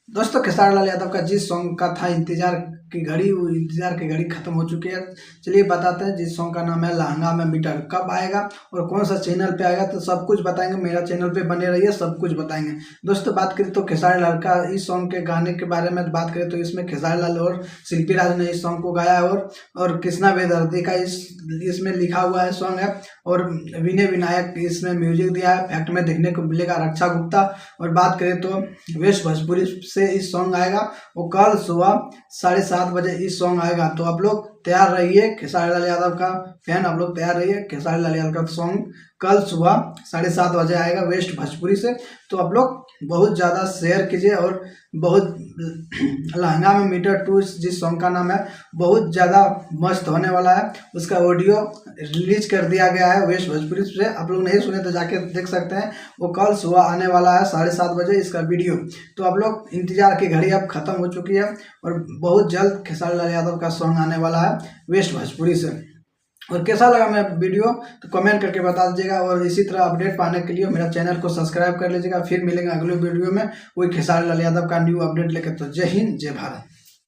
दोस्तों खेसारी लाल यादव का जिस सॉन्ग का था इंतजार की घड़ी, वो इंतजार की घड़ी खत्म हो चुकी है। चलिए बताते हैं। जिस सॉन्ग का नाम है लहंगा में मीटर, कब आएगा और कौन सा चैनल पे आएगा, तो सब कुछ बताएंगे। मेरा चैनल पे बने रहिए, सब कुछ बताएंगे। दोस्तों बात करें तो खेसारी लाल का इस सॉन्ग के गाने के बारे में बात करें तो इसमें खेसारी लाल और शिल्पी राज ने इस सॉन्ग को गाया है और कृष्णा बेदर्दी का इसमें लिखा हुआ है सॉन्ग है। और विनय विनायक इसमें म्यूजिक दिया है। फैक्ट में देखने को मिलेगा रक्षा गुप्ता। और बात करें तो वेस्ट भोजपुरी से इस सॉन्ग आएगा, वो कल सुबह 7:30 बजे इस सॉन्ग आएगा। तो आप लोग तैयार रहिए, खेसारी लाल यादव का फैन आप लोग तैयार रहिए। खेसारी लाल यादव का सॉन्ग कल सुबह 7:30 बजे आएगा वेस्ट भोजपुरी से। तो आप लोग बहुत ज़्यादा शेयर कीजिए। और बहुत लहंगा में मीटर 2 जिस सॉन्ग का नाम है, बहुत ज़्यादा मस्त होने वाला है। उसका ऑडियो रिलीज कर दिया गया है वेस्ट भोजपुरी से। आप लोग नहीं सुने तो जाके देख सकते हैं। वो कल सुबह आने वाला है 7:30 बजे इसका वीडियो। तो आप लोग इंतजार की घड़ी अब खत्म हो चुकी है और बहुत जल्द खेसारी लाल यादव का सॉन्ग आने वाला है वेस्ट भोजपुरी से। और कैसा लगा मेरा वीडियो तो कमेंट करके बता दीजिएगा। और इसी तरह अपडेट पाने के लिए मेरा चैनल को सब्सक्राइब कर लीजिएगा। फिर मिलेंगे अगले वीडियो में कोई खेसारी लाल यादव का न्यू अपडेट लेकर। तो जय हिंद, जय भारत।